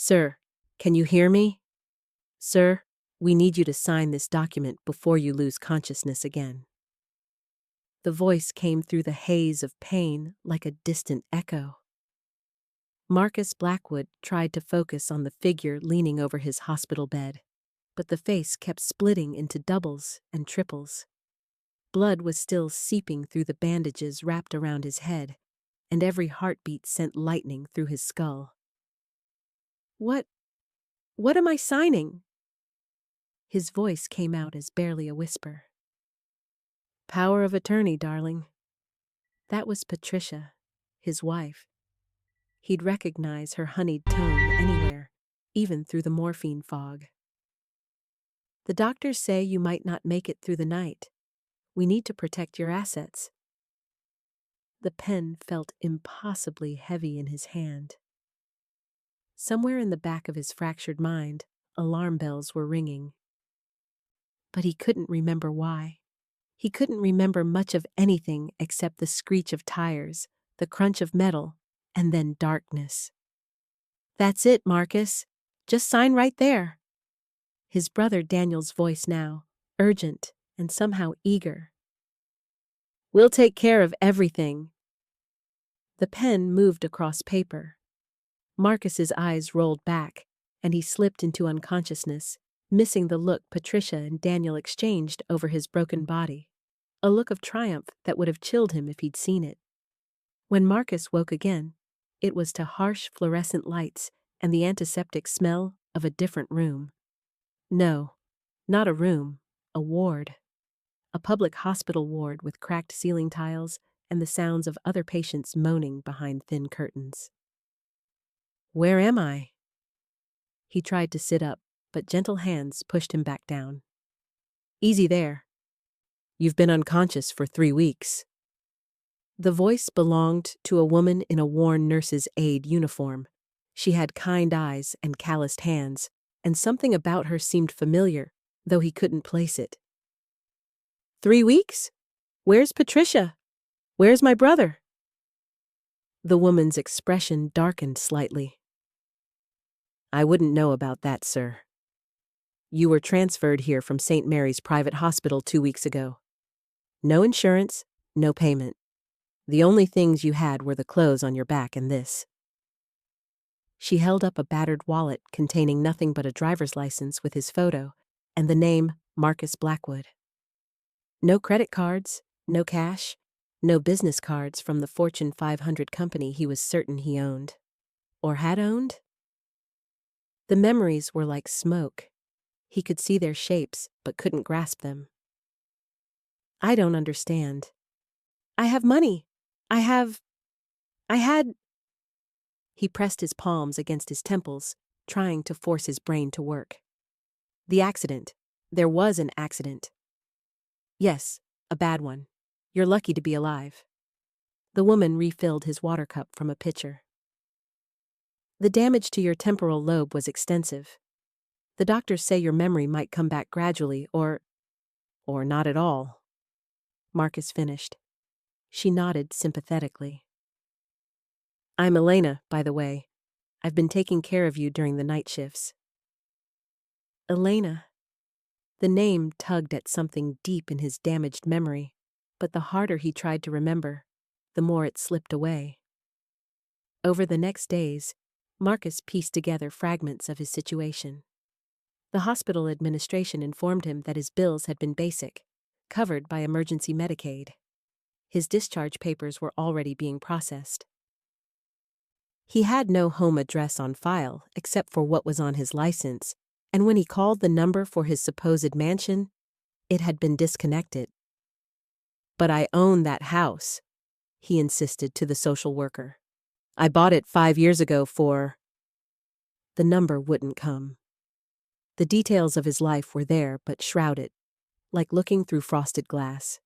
Sir, can you hear me? Sir, we need you to sign this document before you lose consciousness again. The voice came through the haze of pain like a distant echo. Marcus Blackwood tried to focus on the figure leaning over his hospital bed, but the face kept splitting into doubles and triples. Blood was still seeping through the bandages wrapped around his head, and every heartbeat sent lightning through his skull. What am I signing? His voice came out as barely a whisper. Power of attorney, darling. That was Patricia, his wife. He'd recognize her honeyed tone anywhere, even through the morphine fog. The doctors say you might not make it through the night. We need to protect your assets. The pen felt impossibly heavy in his hand. Somewhere in the back of his fractured mind, alarm bells were ringing. But he couldn't remember why. He couldn't remember much of anything except the screech of tires, the crunch of metal, and then darkness. That's it, Marcus. Just sign right there. His brother Daniel's voice now, urgent and somehow eager. We'll take care of everything. The pen moved across paper. Marcus's eyes rolled back, and he slipped into unconsciousness, missing the look Patricia and Daniel exchanged over his broken body. A look of triumph that would have chilled him if he'd seen it. When Marcus woke again, it was to harsh fluorescent lights and the antiseptic smell of a different room. No, not a room, a ward. A public hospital ward with cracked ceiling tiles and the sounds of other patients moaning behind thin curtains. Where am I? He tried to sit up, but gentle hands pushed him back down. Easy there. You've been unconscious for 3 weeks. The voice belonged to a woman in a worn nurse's aide uniform. She had kind eyes and calloused hands, and something about her seemed familiar, though he couldn't place it. 3 weeks? Where's Patricia? Where's my brother? The woman's expression darkened slightly. I wouldn't know about that, sir. You were transferred here from St. Mary's private hospital 2 weeks ago. No insurance, no payment. The only things you had were the clothes on your back and this. She held up a battered wallet containing nothing but a driver's license with his photo and the name Marcus Blackwood. No credit cards, no cash, no business cards from the Fortune 500 company he was certain he owned. Or had owned? The memories were like smoke. He could see their shapes, but couldn't grasp them. I don't understand. I have money. I had... He pressed his palms against his temples, trying to force his brain to work. The accident. There was an accident. Yes, a bad one. You're lucky to be alive. The woman refilled his water cup from a pitcher. The damage to your temporal lobe was extensive. The doctors say your memory might come back gradually or not at all. Marcus finished. She nodded sympathetically. I'm Elena, by the way. I've been taking care of you during the night shifts. Elena. The name tugged at something deep in his damaged memory, but the harder he tried to remember, the more it slipped away. Over the next days, Marcus pieced together fragments of his situation. The hospital administration informed him that his bills had been basic, covered by emergency Medicaid. His discharge papers were already being processed. He had no home address on file except for what was on his license, and when he called the number for his supposed mansion, it had been disconnected. But I own that house, he insisted to the social worker. I bought it 5 years ago for... The number wouldn't come. The details of his life were there but shrouded, like looking through frosted glass.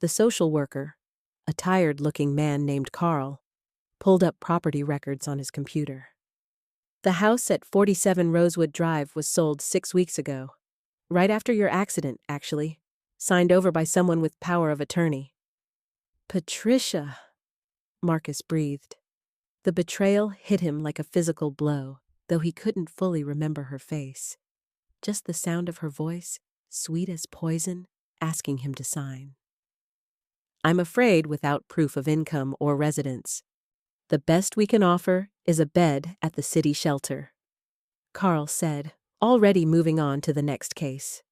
The social worker, a tired-looking man named Carl, pulled up property records on his computer. The house at 47 Rosewood Drive was sold 6 weeks ago. Right after your accident, actually. Signed over by someone with power of attorney. Patricia, Marcus breathed. The betrayal hit him like a physical blow. though he couldn't fully remember her face. Just the sound of her voice, sweet as poison, asking him to sign. I'm afraid without proof of income or residence. The best we can offer is a bed at the city shelter, Carl said, already moving on to the next case.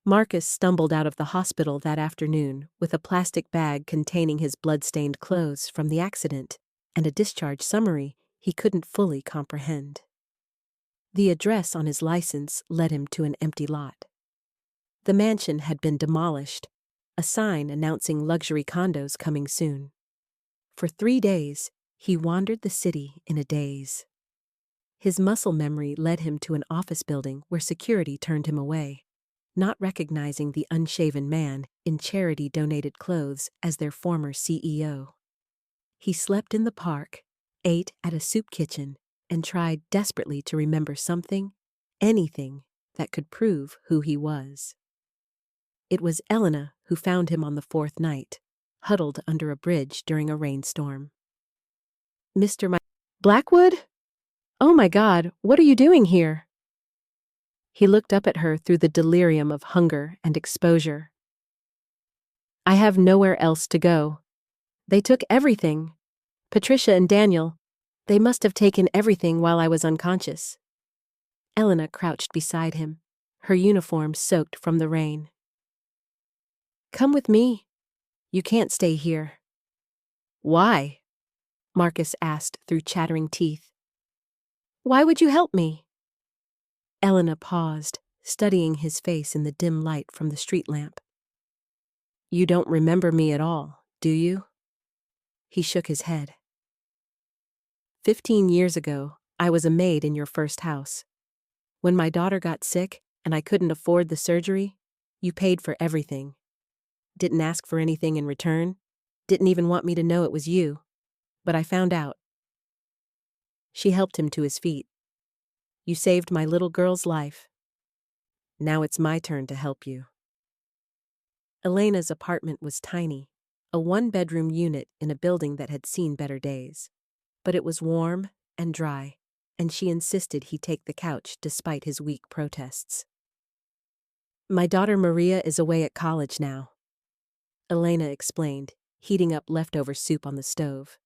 Marcus stumbled out of the hospital that afternoon with a plastic bag containing his blood-stained clothes from the accident and a discharge summary he couldn't fully comprehend. The address on his license led him to an empty lot. The mansion had been demolished, a sign announcing luxury condos coming soon. For 3 days, he wandered the city in a daze. His muscle memory led him to an office building where security turned him away, not recognizing the unshaven man in charity-donated clothes as their former CEO. He slept in the park, ate at a soup kitchen, and tried desperately to remember something, anything, that could prove who he was. It was Elena who found him on the 4th night, huddled under a bridge during a rainstorm. Mr. Blackwood? Oh my God, what are you doing here? He looked up at her through the delirium of hunger and exposure. I have nowhere else to go. They took everything. Patricia and Daniel, they must have taken everything while I was unconscious. Elena crouched beside him, her uniform soaked from the rain. Come with me. You can't stay here. Why? Marcus asked through chattering teeth. Why would you help me? Elena paused, studying his face in the dim light from the street lamp. You don't remember me at all, do you? He shook his head. 15 years ago, I was a maid in your first house. When my daughter got sick and I couldn't afford the surgery, you paid for everything. Didn't ask for anything in return, didn't even want me to know it was you, but I found out. She helped him to his feet. You saved my little girl's life. Now it's my turn to help you. Elena's apartment was tiny, a 1-bedroom unit in a building that had seen better days. But it was warm and dry, and she insisted he take the couch despite his weak protests. My daughter Maria is away at college now, Elena explained, heating up leftover soup on the stove.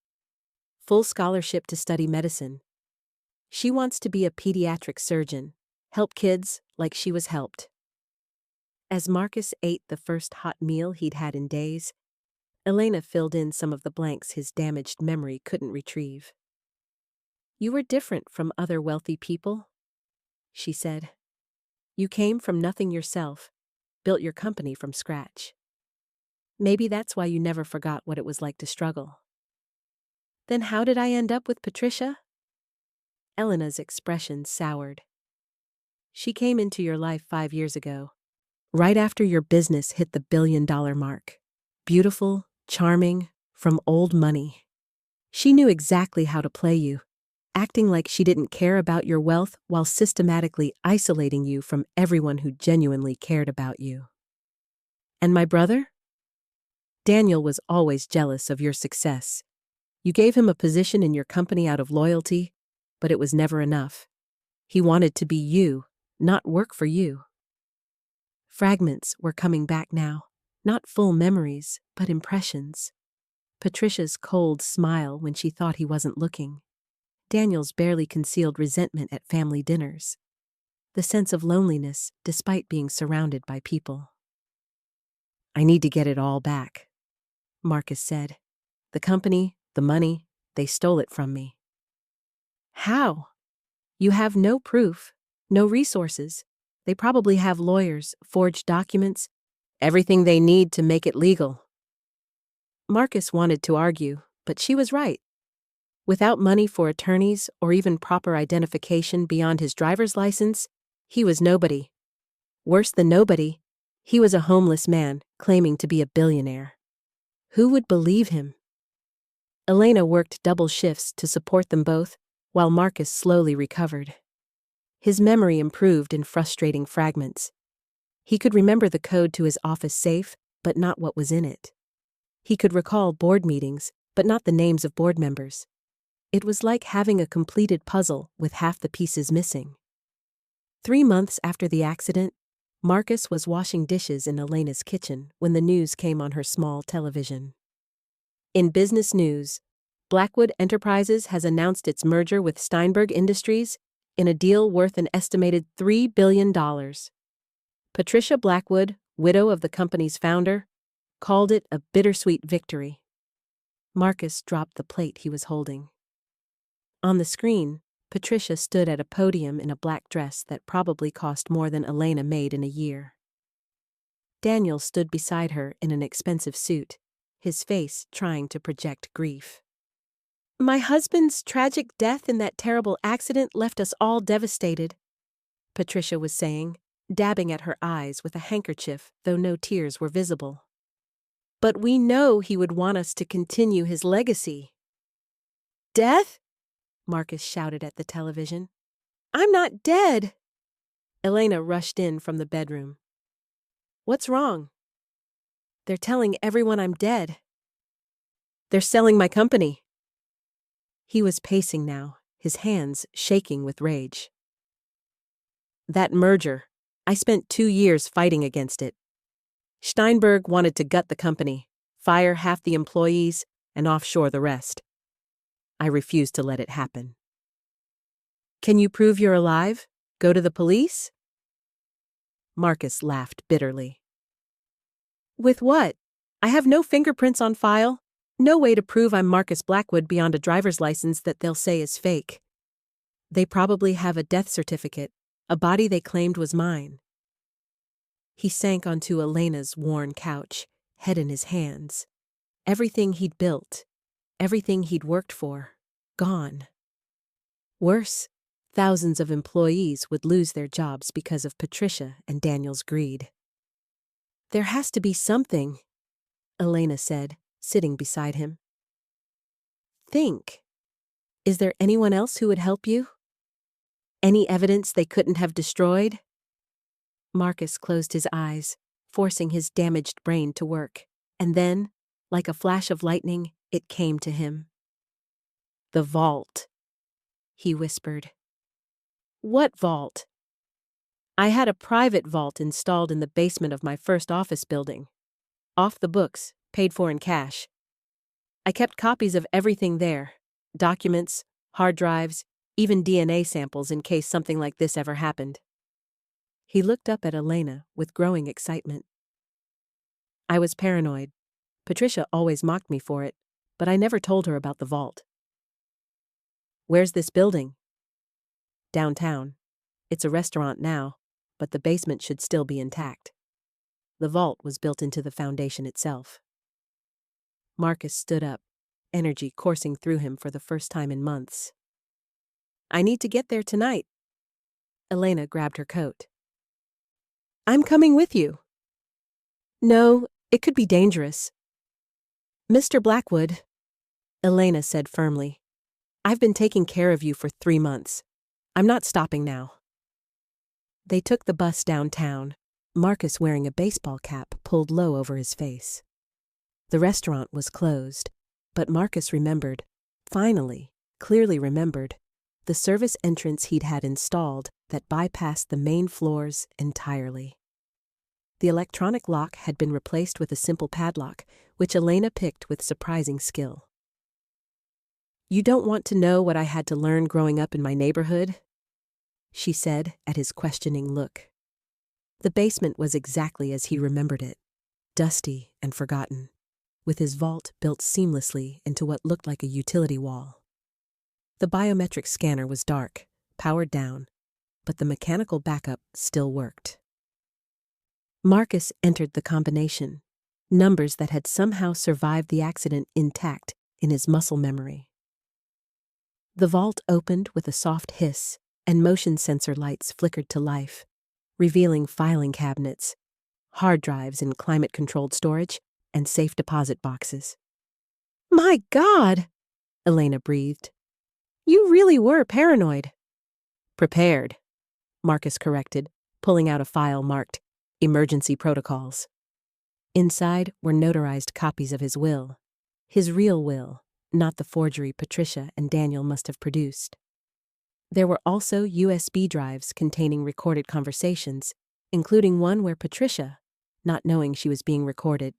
Full scholarship to study medicine. She wants to be a pediatric surgeon, help kids like she was helped. As Marcus ate the first hot meal he'd had in days, Elena filled in some of the blanks his damaged memory couldn't retrieve. You were different from other wealthy people, she said. You came from nothing yourself, built your company from scratch. Maybe that's why you never forgot what it was like to struggle. Then how did I end up with Patricia? Elena's expression soured. She came into your life 5 years ago, right after your business hit the $1 billion mark. Beautiful, charming, from old money. She knew exactly how to play you, acting like she didn't care about your wealth while systematically isolating you from everyone who genuinely cared about you. And my brother? Daniel was always jealous of your success. You gave him a position in your company out of loyalty, but it was never enough. He wanted to be you, not work for you. Fragments were coming back now, not full memories, but impressions. Patricia's cold smile when she thought he wasn't looking. Daniel's barely concealed resentment at family dinners. The sense of loneliness despite being surrounded by people. I need to get it all back, Marcus said. The company, the money, they stole it from me. How? You have no proof, no resources. They probably have lawyers, forged documents, everything they need to make it legal. Marcus wanted to argue, but she was right. Without money for attorneys or even proper identification beyond his driver's license, he was nobody. Worse than nobody, he was a homeless man claiming to be a billionaire. Who would believe him? Elena worked double shifts to support them both, while Marcus slowly recovered. His memory improved in frustrating fragments. He could remember the code to his office safe, but not what was in it. He could recall board meetings, but not the names of board members. It was like having a completed puzzle with half the pieces missing. 3 months after the accident, Marcus was washing dishes in Elena's kitchen when the news came on her small television. In business news, Blackwood Enterprises has announced its merger with Steinberg Industries in a deal worth an estimated $3 billion. Patricia Blackwood, widow of the company's founder, called it a bittersweet victory. Marcus dropped the plate he was holding. On the screen, Patricia stood at a podium in a black dress that probably cost more than Elena made in a year. Daniel stood beside her in an expensive suit, his face trying to project grief. "My husband's tragic death in that terrible accident left us all devastated," Patricia was saying, dabbing at her eyes with a handkerchief, though no tears were visible. "But we know he would want us to continue his legacy." "Death?" Marcus shouted at the television. "I'm not dead!" Elena rushed in from the bedroom. "What's wrong?" "They're telling everyone I'm dead." "They're selling my company." He was pacing now, his hands shaking with rage. "That merger, I spent 2 years fighting against it. Steinberg wanted to gut the company, fire half the employees, and offshore the rest. I refused to let it happen." "Can you prove you're alive? Go to the police?" Marcus laughed bitterly. "With what? I have no fingerprints on file, no way to prove I'm Marcus Blackwood beyond a driver's license that they'll say is fake. They probably have a death certificate, a body they claimed was mine." He sank onto Elena's worn couch, head in his hands. Everything he'd built, everything he'd worked for, gone. Worse, thousands of employees would lose their jobs because of Patricia and Daniel's greed. "There has to be something," Elena said, sitting beside him. "Think. Is there anyone else who would help you? Any evidence they couldn't have destroyed?" Marcus closed his eyes, forcing his damaged brain to work, and then, like a flash of lightning, it came to him. "The vault," he whispered. "What vault?" "I had a private vault installed in the basement of my first office building. Off the books, paid for in cash. I kept copies of everything there, documents, hard drives, even DNA samples in case something like this ever happened." He looked up at Elena with growing excitement. "I was paranoid. Patricia always mocked me for it, but I never told her about the vault." "Where's this building?" "Downtown. It's a restaurant now, but the basement should still be intact. The vault was built into the foundation itself." Marcus stood up, energy coursing through him for the first time in months. "I need to get there tonight." Elena grabbed her coat. "I'm coming with you." "No, it could be dangerous." "Mr. Blackwood," Elena said firmly, "I've been taking care of you for 3 months. I'm not stopping now." They took the bus downtown, Marcus wearing a baseball cap pulled low over his face. The restaurant was closed, but Marcus remembered, finally, clearly remembered, the service entrance he'd had installed that bypassed the main floors entirely. The electronic lock had been replaced with a simple padlock, which Elena picked with surprising skill. "You don't want to know what I had to learn growing up in my neighborhood?" she said at his questioning look. The basement was exactly as he remembered it, dusty and forgotten, with his vault built seamlessly into what looked like a utility wall. The biometric scanner was dark, powered down, but the mechanical backup still worked. Marcus entered the combination, numbers that had somehow survived the accident intact in his muscle memory. The vault opened with a soft hiss, and motion sensor lights flickered to life, revealing filing cabinets, hard drives in climate-controlled storage, and safe deposit boxes. "My God!" Elena breathed. "You really were paranoid." "Prepared," Marcus corrected, pulling out a file marked Emergency Protocols. Inside were notarized copies of his will, his real will, not the forgery Patricia and Daniel must have produced. There were also USB drives containing recorded conversations, including one where Patricia, not knowing she was being recorded,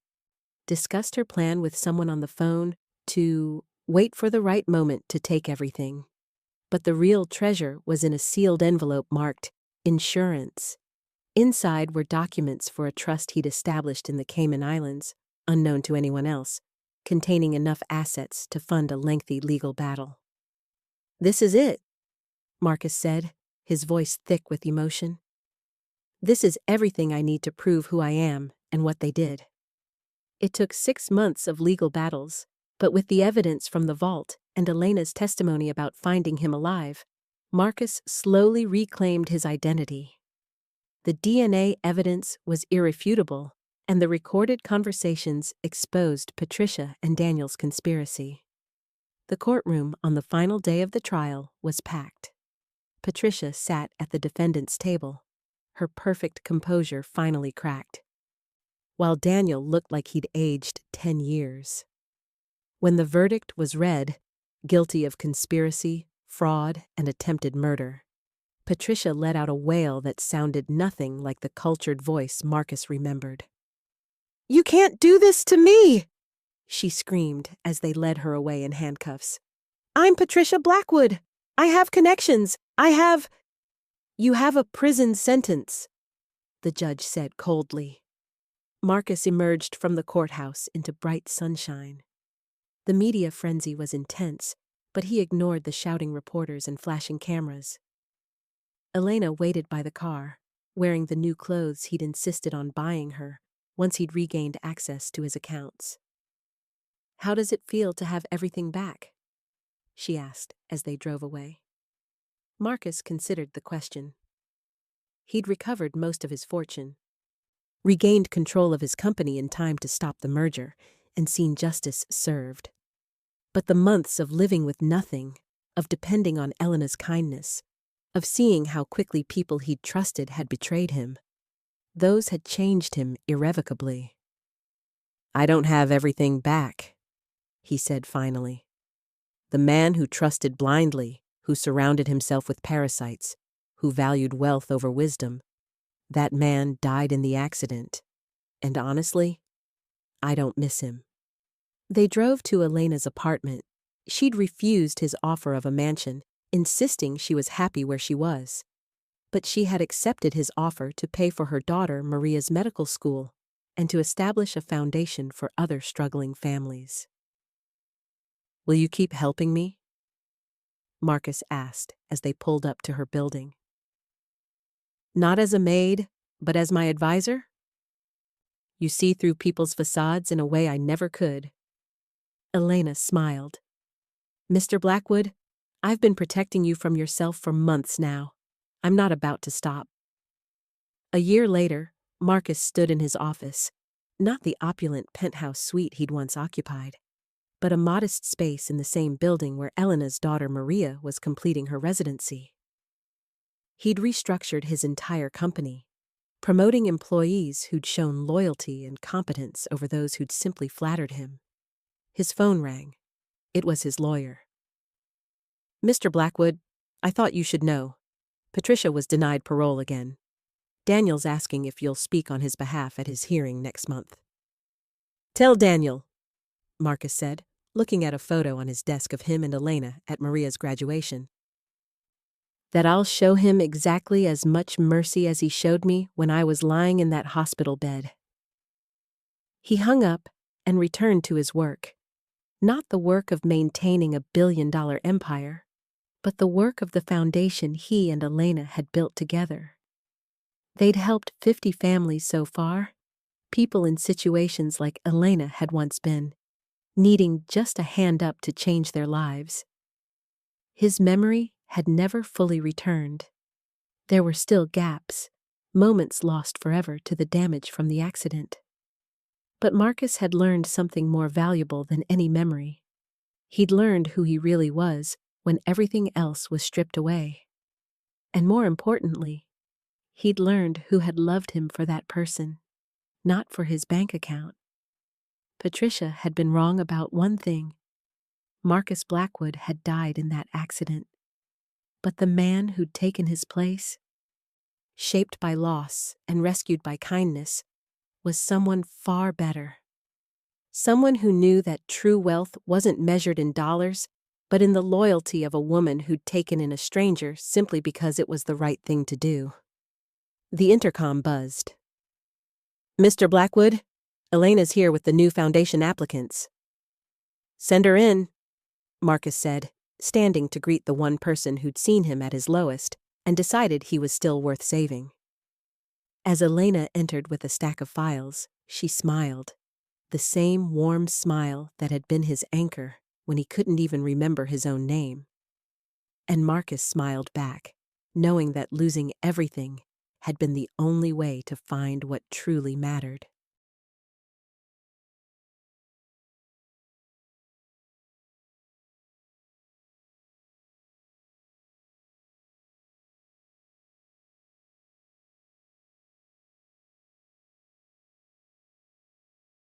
discussed her plan with someone on the phone to wait for the right moment to take everything. But the real treasure was in a sealed envelope marked insurance. Inside were documents for a trust he'd established in the Cayman Islands, unknown to anyone else, containing enough assets to fund a lengthy legal battle. "This is it," Marcus said, his voice thick with emotion. "This is everything I need to prove who I am and what they did." It took 6 months of legal battles, but with the evidence from the vault and Elena's testimony about finding him alive, Marcus slowly reclaimed his identity. The DNA evidence was irrefutable, and the recorded conversations exposed Patricia and Daniel's conspiracy. The courtroom on the final day of the trial was packed. Patricia sat at the defendant's table, her perfect composure finally cracked, while Daniel looked like he'd aged 10 years. When the verdict was read, guilty of conspiracy, fraud, and attempted murder, Patricia let out a wail that sounded nothing like the cultured voice Marcus remembered. "You can't do this to me!" she screamed as they led her away in handcuffs. "I'm Patricia Blackwood. I have connections. You have a prison sentence," the judge said coldly. Marcus emerged from the courthouse into bright sunshine. The media frenzy was intense, but he ignored the shouting reporters and flashing cameras. Elena waited by the car, wearing the new clothes he'd insisted on buying her once he'd regained access to his accounts. "How does it feel to have everything back?" she asked as they drove away. Marcus considered the question. He'd recovered most of his fortune, regained control of his company in time to stop the merger, and seen justice served. But the months of living with nothing, of depending on Elena's kindness, of seeing how quickly people he'd trusted had betrayed him, those had changed him irrevocably. "I don't have everything back," he said finally. "The man who trusted blindly, who surrounded himself with parasites, who valued wealth over wisdom, that man died in the accident, and honestly, I don't miss him." They drove to Elena's apartment. She'd refused his offer of a mansion, insisting she was happy where she was. But she had accepted his offer to pay for her daughter Maria's medical school and to establish a foundation for other struggling families. "Will you keep helping me?" Marcus asked as they pulled up to her building. "Not as a maid, but as my advisor? You see through people's facades in a way I never could." Elena smiled. "Mr. Blackwood, I've been protecting you from yourself for months now. I'm not about to stop." A year later, Marcus stood in his office, not the opulent penthouse suite he'd once occupied, but a modest space in the same building where Elena's daughter Maria was completing her residency. He'd restructured his entire company, promoting employees who'd shown loyalty and competence over those who'd simply flattered him. His phone rang. It was his lawyer. "Mr. Blackwood, I thought you should know. Patricia was denied parole again. Daniel's asking if you'll speak on his behalf at his hearing next month." "Tell Daniel," Marcus said, looking at a photo on his desk of him and Elena at Maria's graduation, "that I'll show him exactly as much mercy as he showed me when I was lying in that hospital bed." He hung up and returned to his work. Not the work of maintaining a billion-dollar empire, but the work of the foundation he and Elena had built together. They'd helped 50 families so far, people in situations like Elena had once been, needing just a hand up to change their lives. His memory had never fully returned. There were still gaps, moments lost forever to the damage from the accident. But Marcus had learned something more valuable than any memory. He'd learned who he really was when everything else was stripped away. And more importantly, he'd learned who had loved him for that person, not for his bank account. Patricia had been wrong about one thing. Marcus Blackwood had died in that accident, but the man who'd taken his place, shaped by loss and rescued by kindness, was someone far better. Someone who knew that true wealth wasn't measured in dollars, but in the loyalty of a woman who'd taken in a stranger simply because it was the right thing to do. The intercom buzzed. "Mr. Blackwood, Elena's here with the new foundation applicants." "Send her in," Marcus said, standing to greet the one person who'd seen him at his lowest and decided he was still worth saving. As Elena entered with a stack of files, she smiled, the same warm smile that had been his anchor when he couldn't even remember his own name. And Marcus smiled back, knowing that losing everything had been the only way to find what truly mattered.